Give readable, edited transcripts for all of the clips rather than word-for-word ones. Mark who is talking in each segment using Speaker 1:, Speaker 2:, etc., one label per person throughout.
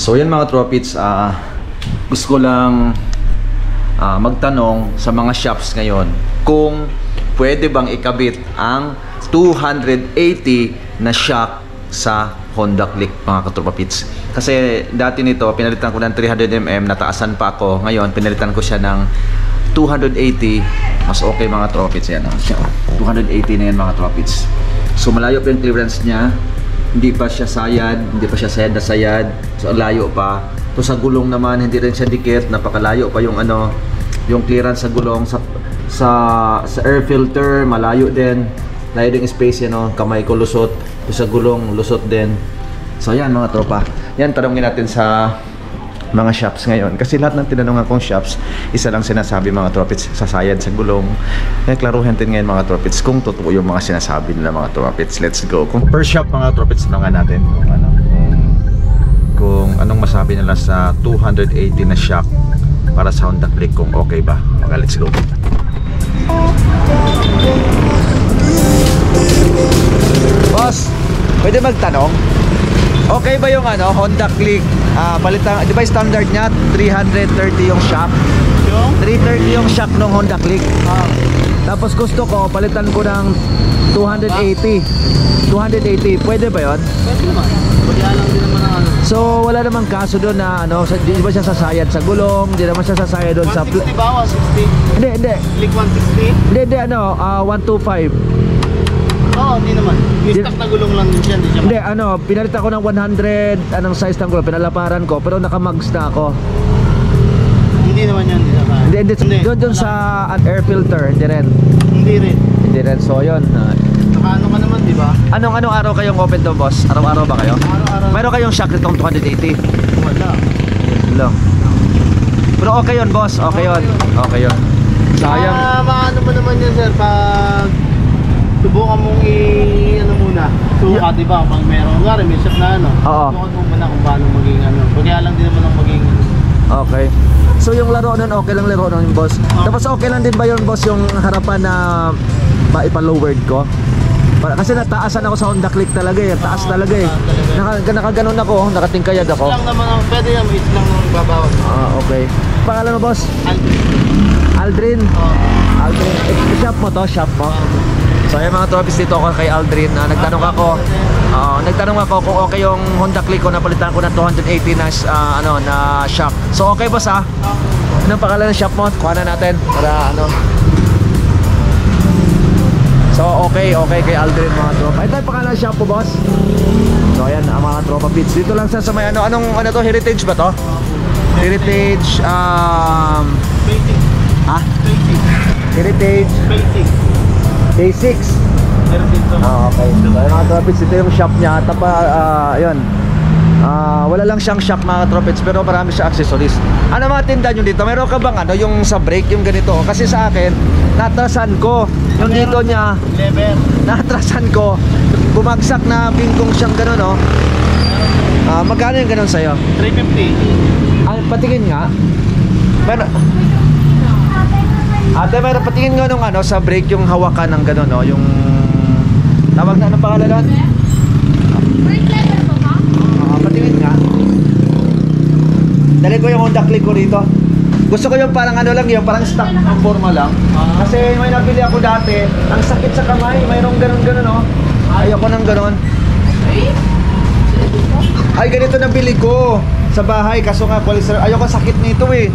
Speaker 1: So yan mga tropits, gusto ko lang magtanong sa mga shops ngayon kung pwede bang ikabit ang 280 na shock sa Honda Click mga katropits. Kasi dati nito pinalitan ko ng 300mm, nataasan pa ako. Ngayon pinalitan ko siya ng 280, mas okay mga tropits. Yan, 280 na yan mga tropits. So malayo pa yung clearance niya. Hindi pa siya sayad, hindi pa siya sayad na sayad. So layo pa. So sa gulong naman hindi rin siya dikit, napakalayo pa yung ano, yung clearance sa gulong, sa air filter malayo din. Layo din space yan, no? Kamay ko lusot, sa gulong lusot din. So yan mga tropa. Yan tanongin natin sa mga shops ngayon. Kasi lahat ng tinanong akong shops, isa lang sinasabi mga tropits, sasayad sa gulong. Kaya klaruhin natin ngayon mga tropits kung totoo yung mga sinasabi nila mga tropits. Let's go. Kung per shop mga tropits, tanongan natin kung anong masabi nila sa 280 na shock para sa Honda Click, kung okay ba. Okay, let's go. Boss, pwede magtanong? Okay ba yung ano, Honda Click? Palitan, di ba standard niya 330 yung shock? 330 yung shock ng Honda Click. Tapos gusto ko palitan ko ng 280. 280, pwede ba 'yon?
Speaker 2: Pwede naman. Wala lang din naman ang ano.
Speaker 1: So wala namang kaso doon na ano, di ba siya sasayad sa gulong, di naman siya sasayad doon sa
Speaker 2: 160 ba? 160?
Speaker 1: Hindi.
Speaker 2: Click 160?
Speaker 1: Hindi ano, 125.
Speaker 2: Oo, hindi naman. Yung stock na gulong lang din siya, hindi siya.
Speaker 1: Hindi, ano, pinalitan ko ng 100, anong size ng gulong, pinalaparan ko, pero naka-mugs na ako.
Speaker 2: Hindi naman yan, hindi siya.
Speaker 1: Hindi. Doon sa air filter, hindi rin.
Speaker 2: Hindi rin.
Speaker 1: Hindi rin, so yun.
Speaker 2: Naka ano ka naman, di ba?
Speaker 1: Anong araw kayong open to, boss? Araw-araw ba kayo?
Speaker 2: Araw-araw.
Speaker 1: Mayroon kayong shock nitong 280?
Speaker 2: Wala.
Speaker 1: Wala. Pero okay yun, boss. Okay yun. Okay yun. Sayang.
Speaker 2: Maano mo naman yan, sir, pag subukan mong ano muna, suka, di ba? Pag meron nga rin, may shop na ano.
Speaker 1: Oo.
Speaker 2: Subukan mo muna kung paano maging ano. Kaya lang din naman ang maging
Speaker 1: Okay. So yung laro nun, okay lang laro nun, boss. Tapos okay lang din ba yun, boss, yung harapan na ipa-lowered ko? Kasi nataasan ako sa Honda Click talaga eh. Taas talaga eh. Nakaganon ako, nakatingkayad ako.
Speaker 2: lang naman ang pwede yan, may lang naman ibabawas.
Speaker 1: Okay. Pangalan mo, boss? Aldrin. Aldrin. Shop mo to, shop mo. So yung mga trophies dito ako kay Aldrin. Nagtanong ako kung okay yung Honda Click ko, napalitan ko ng 280 na na shock. So okay, boss ha? Anong pangalan ng shop mo? Kuha na natin para ano. So okay kay Aldrin mga tropa. Ito yung pangalan ng shop po, boss. So ayan ang mga tropa beats. Dito lang sa may anong to, Heritage ba to? Heritage
Speaker 2: Basic.
Speaker 1: Ha?
Speaker 2: Basic.
Speaker 1: Heritage
Speaker 2: Basic.
Speaker 1: Basics. Okay. So mga tropits, ito yung shop niya. Ayun. Wala lang siyang shop mga tropits, pero marami siya accessories. Ano mga tinda nyo dito? Meron ka bang ano, yung sa brake, yung ganito? Kasi sa akin, natrasan ko. Yung dito niya,
Speaker 2: Lever.
Speaker 1: natrasan ko. Bumagsak na bingkong siyang gano'n, no? Magkano yung gano'n sa'yo?
Speaker 2: 350.
Speaker 1: Patingin nga. Pero ate, mayroon patingin nga nung ano sa brake, yung hawakan ng gano'n, no? Yung tawag na, anong pangalan doon?
Speaker 3: Brake lever po ba?
Speaker 1: Patingin nga. Dali ko yung Honda Click ko rito. Gusto ko yung parang ano lang, yung parang stock ng forma lang. Kasi may nabili ako dati, ang sakit sa kamay, mayroong gano'n, no? Ayoko ng gano'n. Ay, ganito nabili ko sa bahay, kaso nga ayoko sakit nito eh.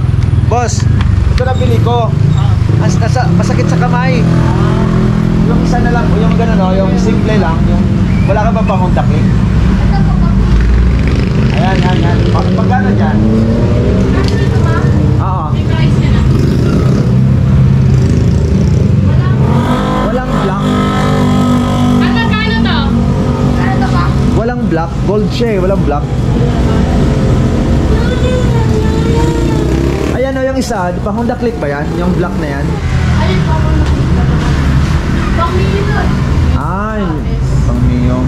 Speaker 1: Boss, ito nabili ko. Masakit sa kamay. Yung isa na lang, yung gano'n, no? Yung simple lang, yung wala ka ba pang Honda Click? Ayan. Pagkano dyan? Oo.
Speaker 3: May price niya na.
Speaker 1: Walang black.
Speaker 3: Magkano to? Ano ba?
Speaker 1: Walang black. Gold siya eh, walang black. Ayan o yung isa, pang Honda Click ba yan? Yung black na yan?
Speaker 3: Ayun pa mo. Pang-milo.
Speaker 1: Ay, pang Mio.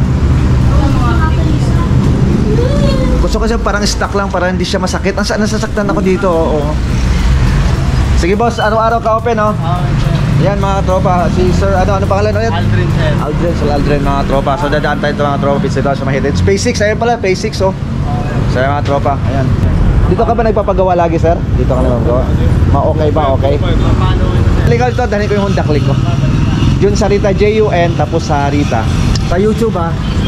Speaker 1: Gusto ko siya parang stock lang para hindi siya masakit. Nasasaktan ako dito, oo. Sige boss, araw-araw ka open, no? Yan mga tropa, si Sir, ano pangalan ulit?
Speaker 2: Aldrin, sir.
Speaker 1: Aldrin mga tropa. So dadaan tayo ito mga tropa, pizza daw sa Mahit. SpaceX, ayun pala, SpaceX, oh. So yung mga tropa, ayan. Dito ka ba nagpapagawa lagi, sir? Dito ka nagpapagawa? Okay ba? Okay. Legal to, dahil ko yung Honda Click ko. Jun Sarita, J-U-N, tapos Sarita. Sa YouTube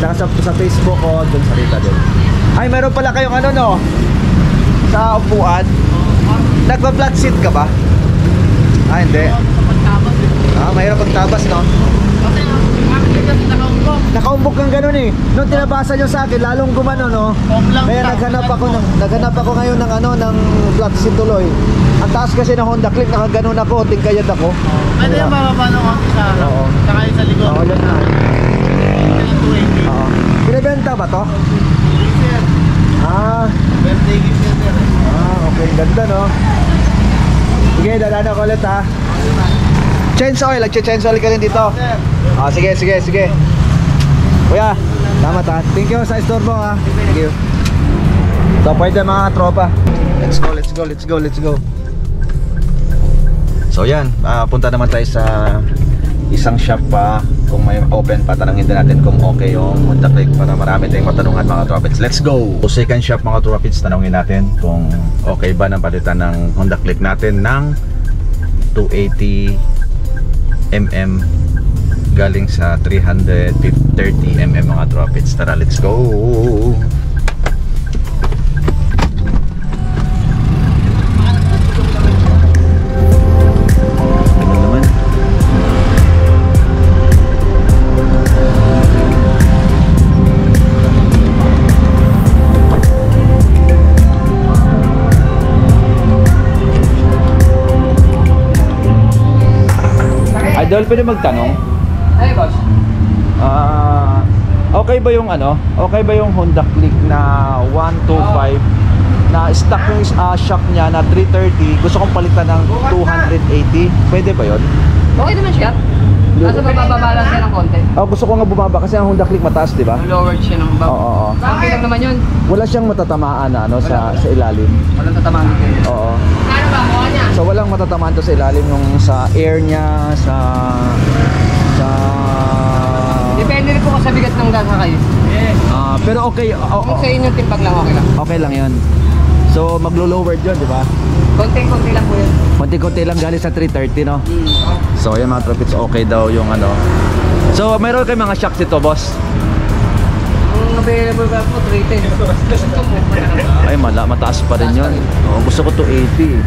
Speaker 1: tsaka sa Facebook ko, Jun Sarita din. Ay, meron pala kayong ano no? Sa upuan. Nagpa-flat seat ka ba? Ah, hindi. Mahirap pagtabas, no? Nakaumbok kang ganun eh. Nung tinabasa nyo sa akin, lalong gumano, no? Kaya naghanap ako ngayon ng ng flat seat tuloy. Ang taas kasi ng Honda Click, nakaganon ako, tingkayad ako.
Speaker 2: Ano yung bababa ng konti sa harap?
Speaker 1: Oo.
Speaker 2: Saka yung sa likod?
Speaker 1: Oo, yan na. Oo. Binibenta ba to?
Speaker 2: Sir, birthday gift yan sir.
Speaker 1: Okay, ganda no. Sige, dadaan ako ulit ha. Change oil, nag-change oil ka rin dito. Sige. Kuya, salamat ha. Thank you sa istorbo ha. Thank you. So, pwede mga tropa. Let's go. So yan, punta naman tayo sa isang shop pa. Kung may open pa, tanongin din natin kung okay yung Honda Click para marami tayong matanungan mga tropits. Let's go! So second shop mga tropits, tanongin natin kung okay ba ng palitan ng Honda Click natin ng 280mm galing sa 330mm mga tropits. Tara, let's go! Idol, pwede magtanong?
Speaker 4: Ay, boss.
Speaker 1: Okay ba yung okay ba yung Honda Click na 125 na stock yung shock niya na 330, gusto kong palitan ng 280, pwede ba yun?
Speaker 4: Okay naman siya. Kaso bababa lang siya ng konti.
Speaker 1: Gusto ko nga bumaba kasi ang Honda Click mataas, di ba?
Speaker 4: Lowered siya ng baba.
Speaker 1: Oo.
Speaker 4: Okay lang naman yun.
Speaker 1: Wala siyang matatamaan na sa ilalim.
Speaker 4: Walang tatamaan dito.
Speaker 1: Oo.
Speaker 3: Ano ba mo niya?
Speaker 1: So walang matatamaan to sa ilalim yung sa air niya, sa
Speaker 4: Depende rin po kung sa bigat ng gasa kayo.
Speaker 1: pero okay,
Speaker 4: Kung sa inyo timbang lang, okay lang.
Speaker 1: okay lang 'yun. So maglo-lowered 'yun, di ba?
Speaker 4: Konti-konti lang po yun.
Speaker 1: Konti-konti lang galing sa 330, no? So yan mga tropits, okay daw yung So mayroon kayong mga shocks dito, boss?
Speaker 4: Ang available ba po, 310. Gusto mo.
Speaker 1: Ay, mataas pa rin yun. Gusto ko 280.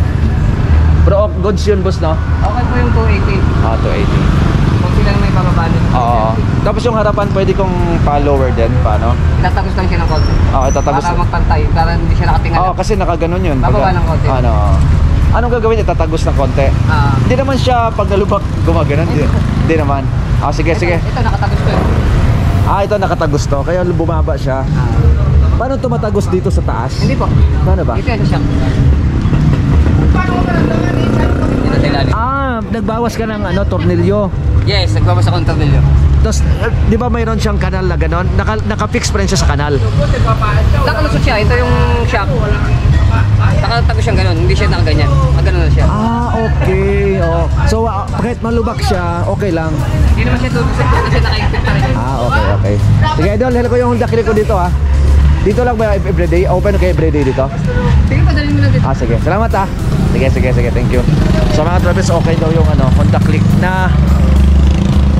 Speaker 1: Pero goods yun, boss, no?
Speaker 4: Okay po yung 280.
Speaker 1: 280.
Speaker 4: Konti lang may bababa din.
Speaker 1: Oo. Tapos yung harapan, pwede kong pa-lower din, paano?
Speaker 4: Tatagos lang siya ng konti.
Speaker 1: Tatagos.
Speaker 4: Para magpantay, para hindi siya nakatingala.
Speaker 1: Kasi nakaganon yun.
Speaker 4: Bababa ng konti.
Speaker 1: Anong gagawin niya? Tatagos ng konti? Hindi naman siya pag nalubak gumaganon. Hindi naman. Sige.
Speaker 4: Ito nakatagos to.
Speaker 1: Ito nakatagos to. Kaya bumaba siya. Paano tumatagos dito sa taas?
Speaker 4: Hindi po.
Speaker 1: Paano ba?
Speaker 4: Ito yan siya. Dito sa ilalim.
Speaker 1: Nagbawas ka ng tornilyo.
Speaker 4: Yes, nagbawas ako ng tornilyo.
Speaker 1: Tapos, di ba mayroon siyang kanal na gano'n? Naka-fix pa rin siya sa kanal.
Speaker 4: Nakalusot siya. Ito yung shock. Nakatagos siyang gano'n. Hindi siya nakaganyan. Gano'n na siya.
Speaker 1: Okay. So, kahit malubak siya, okay lang.
Speaker 4: Hindi naman siya tutulog kasi nakaikot pa rin.
Speaker 1: Okay. Sige, idol. Hello ko yung Honda Click ko dito, ha. Dito lang ba everyday? Open kayo everyday dito?
Speaker 4: Sige, padalhin mo lang dito.
Speaker 1: Sige. Salamat, ha. Sige. Thank you. So, mga tropes, okay daw yung Honda Click na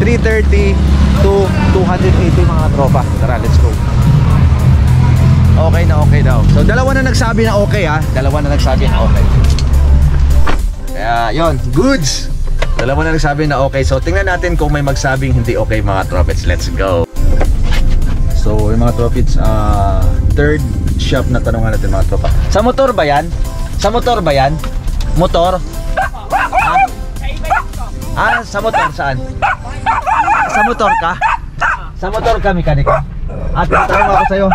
Speaker 1: 330 to 280 mga tropa. Tara, let's go. Okay daw. So, dalawa na nagsabi na okay, ha. Dalawa na nagsabi na okay. Kaya, yon, goods. Dalawa na nagsabi na okay. So, tingnan natin kung may magsabing hindi okay mga tropes. Let's go. So, yung mga tropits, third shop na tanungan natin mga tropa. Sa motor ba yan? Motor? Sa motor, saan? Sa motor ka? Sa motor ka, mekaniko? At tanong ako sa'yo.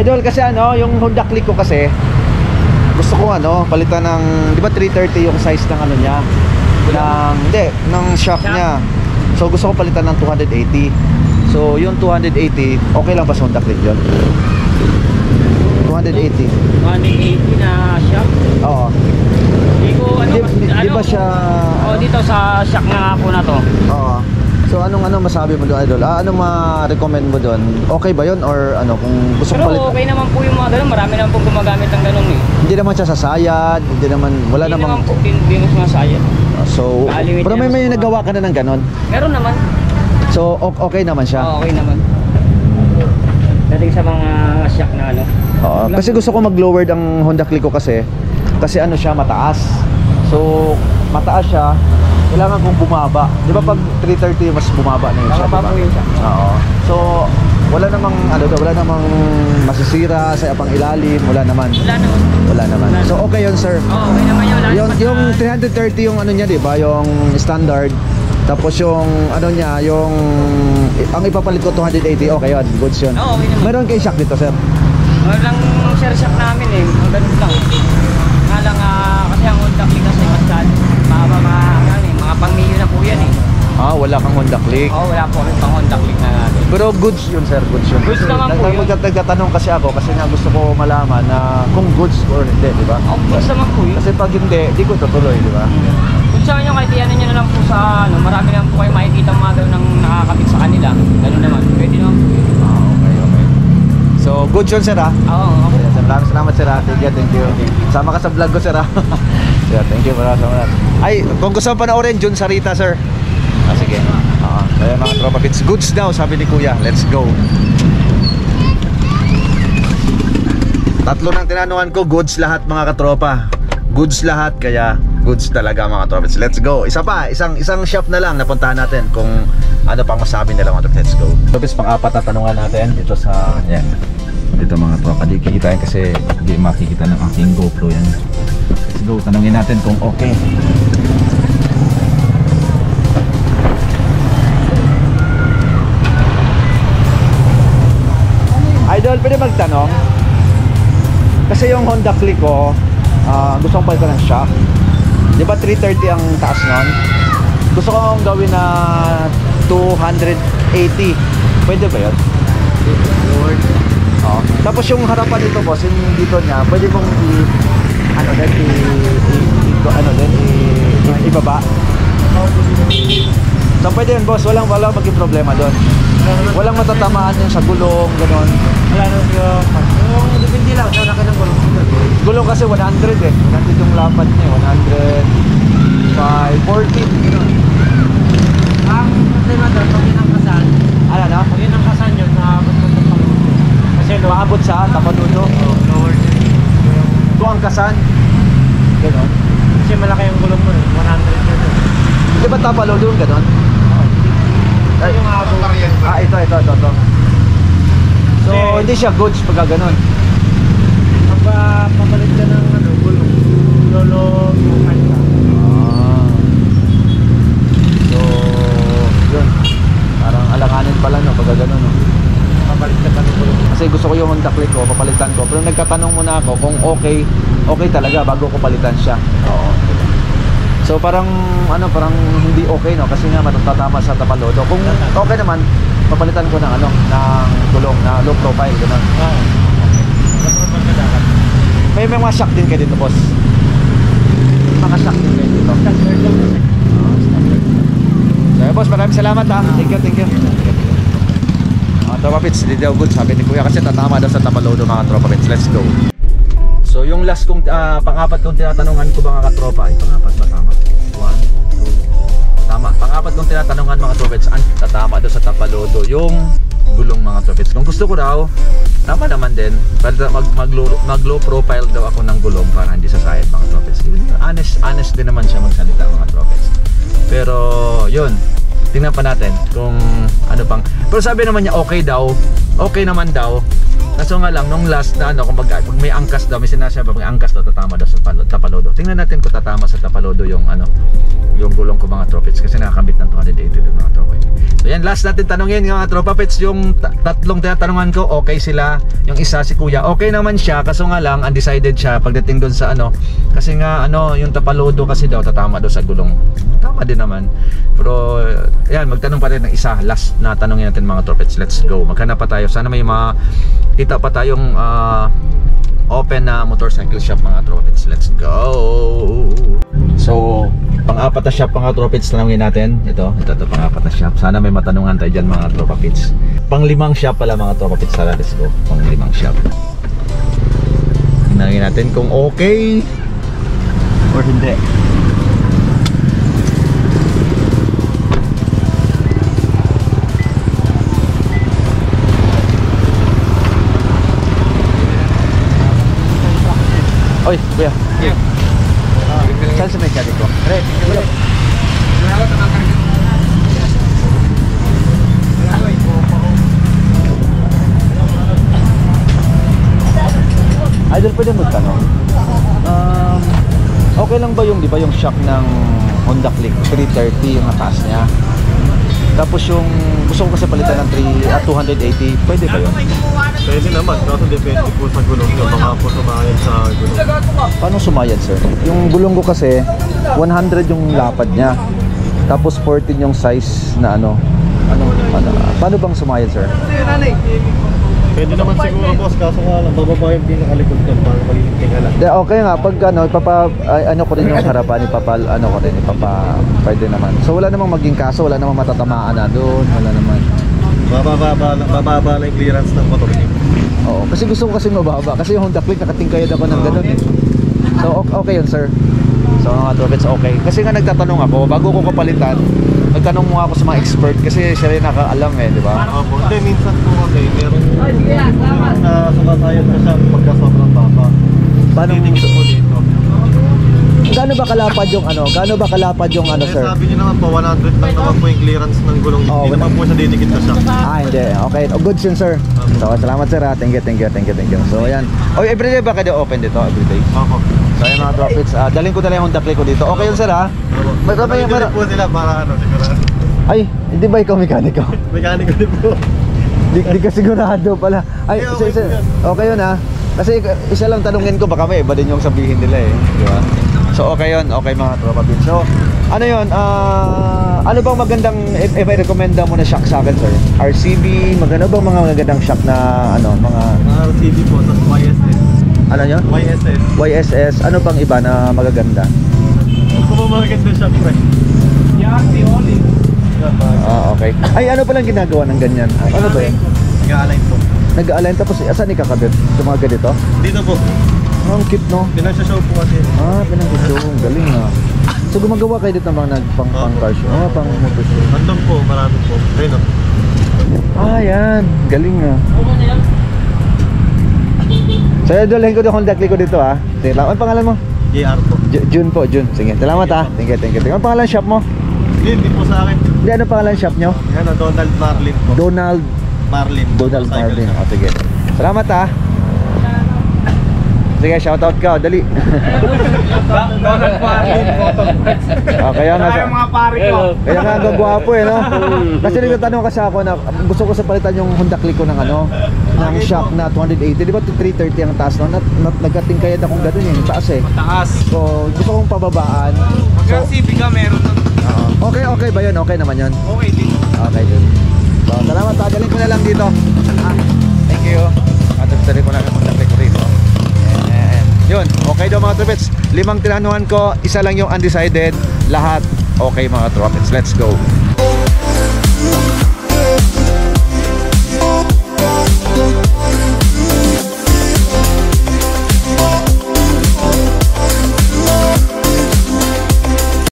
Speaker 1: Idol, kasi yung Honda Click ko kasi gusto ko palitan ng, di ba 330 yung size ng niya, ng shock niya. So gusto ko palitan ng 280. So yung 280, okay lang ba sa Honda Click yun? 280
Speaker 4: 180 na shock?
Speaker 1: Oo.
Speaker 4: Hindi ko
Speaker 1: Di ba siya...
Speaker 4: Dito sa shock nga po na to.
Speaker 1: Oo. So anong masabi mo doon, Idol? Anong ma-recommend mo doon? Okay ba 'yon or ano kung gusto mo
Speaker 4: Pero
Speaker 1: palit?
Speaker 4: okay naman po yung mga ganun. Marami naman pong gumagamit ng ganun eh.
Speaker 1: Hindi naman siya sasayad, hindi naman
Speaker 4: Hindi naman po, hindi mo sumasayad.
Speaker 1: So,
Speaker 4: Kaalimit
Speaker 1: pero
Speaker 4: niya
Speaker 1: may
Speaker 4: sa mga-
Speaker 1: nagawa ka na ng ganon.
Speaker 4: Meron naman.
Speaker 1: So okay naman siya.
Speaker 4: Okay naman. Dating sa mga shock na ano.
Speaker 1: Oo, kasi gusto ko mag-lowered ang Honda Click ko kasi ano siya mataas. So mataas siya, kailangan kong bumaba. Di ba pag 330 mas bumaba na yun siya,
Speaker 4: Bumaba
Speaker 1: diba?
Speaker 4: po yun siya.
Speaker 1: Oo. So wala namang wala namang masisira sa pang ilalim, wala naman.
Speaker 4: Wala naman.
Speaker 1: So okay yun, sir.
Speaker 4: Okay naman yun. Wala
Speaker 1: Yung
Speaker 4: naman
Speaker 1: 330 yung ano niya, di ba? Yung standard. Tapos yung ano niya, yung ang ipapalit ko 280, okay yun, goods yun.
Speaker 4: Oo, okay naman.
Speaker 1: Meron kayo shock dito, sir?
Speaker 4: Walang share shock namin eh. Ang ganun lang. Nga lang kasi ang Honda Click kasi mas mga pang-milyo na po yan eh.
Speaker 1: Wala kang Honda Click.
Speaker 4: Wala po kami pang Honda Click na natin.
Speaker 1: Pero goods yun, sir, goods yun.
Speaker 4: Goods naman po yun.
Speaker 1: Nagtatanong kasi ako kasi nga gusto ko malaman na kung goods or hindi, di ba?
Speaker 4: Goods naman po yun.
Speaker 1: Kasi pag hindi, di ko tutuloy, di ba?
Speaker 4: Kung saan nyo, kahit iyanin nyo na lang po sa marami naman po kayo makikita mga ganun ng nakakabit sa kanila. Ganun naman. Pwede naman po yun.
Speaker 1: Okay. So, goods yun, sir, ha?
Speaker 4: Oo, okay.
Speaker 1: Maraming salamat, sir, ha? Thank you. Sama ka sa vlog ko, sir, ha? Sir, thank you, maraming salamat. Ay, kung gusto mo panoorin, Jun Sarita, sir. Sige. Kaya mga tropa pits, goods daw, sabi ni Kuya. Let's go. Tatlo ng tinanungan ko, goods lahat mga katropa. Goods lahat, kaya goods talaga mga tropits. Let's go. Isa pa, isang shop na lang napuntahan natin kung ano pang masabi nila mga tropits. Let's go. Tropits, pang-apat na tanungan natin dito sa dito mga tropa. Di kikitain kasi di makikita ng aking GoPro yan. Let's go. Tanungin natin kung okay. Idol, pwede magtanong? Kasi yung Honda Click ko, gusto kong palitan ng shock. Di ba 330 ang taas nun? Gusto kong gawin na 280. Pwede ba yun? Tapos yung harapan dito, boss, yung dito niya, pwede mong ibaba. So pwede yun, boss, walang maging problema doon. Walang matatamaan yun sa gulong, gano'n.
Speaker 2: Wala na yung depende lang sa laki ng gulong.
Speaker 1: Gulong kasi 100 eh. 100 yung lapad niya, 100 540.
Speaker 2: Ang problema doon, pag yun ang kasan, pag yun ang kasan yun, naabot mo sa paluto. Kasi
Speaker 1: Maabot sa tapadudo.
Speaker 2: lower din.
Speaker 1: Ito ang kasan. Gano'n.
Speaker 2: Kasi malaki yung gulong mo, 100 yun.
Speaker 1: Di ba tapadudo yung gano'n?
Speaker 2: Ay, yung abot.
Speaker 1: Ito. So, hindi siya goods pagka gano'n.
Speaker 2: Pag papalit ka ng gulong, lolo yung kanya.
Speaker 1: So, yun. Parang alanganin pala no pagka gano'n no.
Speaker 2: Papalit ka ng gulong.
Speaker 1: Kasi gusto ko yung Honda Click ko, papalitan ko. Pero nagkatanong muna ako kung okay talaga bago ko palitan siya. Oo. So parang hindi okay no kasi nga matatama sa tapalodo. Kung okay naman, papalitan ko ng ng gulong na low profile gano'n. May mga shock din kayo dito, boss. Mga shock din kayo dito. So, boss, maraming salamat ha. Thank you. Tropa Pits, hindi daw good sabi ni Kuya kasi tatama daw sa tapalodo mga Tropa Pits. Let's go. So yung last kong pang-apat kong tinatanungan ko mga katropa, ay pang-apat ba tama? 1, 2. Tama. Pang-apat kong tinatanungan mga Tropa Pits, tatama daw sa tapalodo yung gulong mga Tropa Pits. Kung gusto ko daw, tama naman din. Mag low profile daw ako ng gulong para hindi sasayad mga Tropa Pits. Honest din naman siya magsalita mga Tropa Pits. Pero yun, tingnan pa natin kung ano pang. Pero sabi naman niya okay naman daw. Kaso nga lang nung last na kung pag may angkas daw, may sinasabi pag may angkas daw tatama daw sa tapalodo. Tingnan natin kung tatama sa tapalodo yung yung gulong ko mga Tropa Pits kasi nakakabit ng 280 doon mga Tropa Pits. So yan, last natin tanongin mga Tropa Pits, yung tatlong tinatanungan ko, okay sila. Yung isa si Kuya, okay naman siya, kaso nga lang undecided siya pagdating doon sa kasi nga yung tapalodo kasi daw tatama daw sa gulong. Tama din naman. Pero yan, magtanong pa rin ng isa, last na tanongin natin mga Tropa Pits. Let's go. Maghanap pa tayo. Sana may kita pa tayong open na motorcycle shop mga Tropa Pits. Let's go. So, pang-apat na shop mga tropa pits, tanongin natin. Ito pang-apat na shop. Sana may matanungan tayo dyan mga tropa pits. Pang-limang shop pala mga tropa pits. Tara, let's go. Pang-limang shop. Tingnan natin kung okay or hindi. Oy, kuya.
Speaker 4: Yeah.
Speaker 1: Saan sa mechanic ko? Red. Idol, pwede magtanong. Okay lang ba yung, di ba, yung shock ng Honda Click 330 yung atas niya? Tapos yung gusto ko kasi palitan ng 280, pwede ba yun?
Speaker 2: Pwede naman, kaso depende po sa gulong nyo. Baka po sumayan sa gulong.
Speaker 1: Paano sumayad, sir? Yung gulong ko kasi 100 yung lapad niya. Tapos 14 yung size na ano. Paano bang sumayad, sir?
Speaker 2: Pwede naman siguro boss, kaso nga lang, bababa yung pinakalikod doon para malilit tingala.
Speaker 1: Okay nga, pag ano, ano ko rin yung harapan, pwede naman. So wala namang maging kaso, wala namang matatamaan na doon, wala naman.
Speaker 2: Bababa na yung clearance ng motor niyo.
Speaker 1: Oo, kasi gusto ko kasi mababa, kasi yung Honda Click nakatingkayad ako ng ganun eh. So okay yun, sir. So mga tropits, okay. Kasi nga nagtatanong ako, bago ko kapalitan, nagtanong mo ako sa mga expert kasi siya rin nakaalam eh, di ba?
Speaker 2: Opo, hindi, minsan po kasi merong sumasayad na siya pagka sobrang baba.
Speaker 1: Paano
Speaker 2: Titigil po dito.
Speaker 1: Gaano ba kalapad yung ano? Gaano ba kalapad yung ano,
Speaker 2: Eh,
Speaker 1: sir?
Speaker 2: sabi niyo naman po, 100 lang naman po yung clearance ng gulong.
Speaker 1: Oo,
Speaker 2: Hindi naman po siya didikit na siya.
Speaker 1: Hindi. Okay. Oh, good yun, sir. So, salamat, sir. Thank you. So, ayan. Oh, everyday ba kayo open dito? Everyday?
Speaker 2: Opo.
Speaker 1: So, ayan mga tropics. Dalhin ko na lang yung Honda Click ko dito. Okay yun, sir, ha? May
Speaker 2: po sila para ano, sigurado.
Speaker 1: Ay, hindi ba ikaw mekaniko?
Speaker 2: Mekaniko din po.
Speaker 1: Di ka sigurado pala. Ay,
Speaker 2: Okay,
Speaker 1: sir, okay yun, ha? Kasi isa lang tanungin ko, baka may iba din yung sabihin nila eh. Di ba? So, okay yun. Okay mga tropa pits. So, ano yun? Ano bang magandang, if I recommenda mo na shock sa akin, sir? RCB, maganda bang mga magandang shock na, ano, mga...
Speaker 2: RCB po, tapos YSS.
Speaker 1: Ano yun?
Speaker 2: YSS.
Speaker 1: YSS. Ano pang iba na magaganda?
Speaker 2: Kung po maganda siya, pre.
Speaker 1: Okay. Ay, ano palang ginagawa ng ganyan? Ano ba yun?
Speaker 2: Nag-align po.
Speaker 1: Nag-align tapos saan ikakabit? Sa mga ganito?
Speaker 2: Dito po.
Speaker 1: Ang cute, no?
Speaker 2: Pinag-show po kasi.
Speaker 1: Pinag-show. Galing, ha? So, gumagawa kayo dito ng mga pang car show? Pang motor show.
Speaker 2: Andun po, marami po. Ayun o.
Speaker 1: Yan. Galing, ha? So, dalhin ko yung Honda Click ko dito, ha? Sige lang. Ano pangalan mo?
Speaker 2: JR po.
Speaker 1: June po, June. Sige. Salamat, ha? Thank you. Ano pangalan shop mo?
Speaker 2: Hindi po sa akin.
Speaker 1: Hindi, ano pangalan shop nyo?
Speaker 2: Ano, Donald Marlin po.
Speaker 1: Donald
Speaker 2: Marlin.
Speaker 1: Marlin. O, sige. Salamat, ha? Sige, shoutout ka. Dali.
Speaker 2: Donald Marlin po.
Speaker 1: Kaya nga sa...
Speaker 2: mga pare ko.
Speaker 1: Kaya nga ang gagwapo eh, no? Kasi nagtatanong kasi ako na gusto ko sa palitan yung Honda Click ko ng ano, ng shock na 280. Di ba 330 ang taas no? Nagkatingkayad akong ganun eh, taas eh.
Speaker 4: Taas.
Speaker 1: So, gusto kong pababaan.
Speaker 4: Hanggang CB ka meron nun.
Speaker 1: Okay ba yun? Okay naman yun?
Speaker 4: Okay din.
Speaker 1: Okay din. So, salamat. Tagalin ko na lang dito. Thank you. At nagtari ko lang yung Honda Click ko rito. Yun, okay daw mga tropits. 5 tinanuhan ko, isa lang yung undecided. Lahat okay mga tropits. Let's go.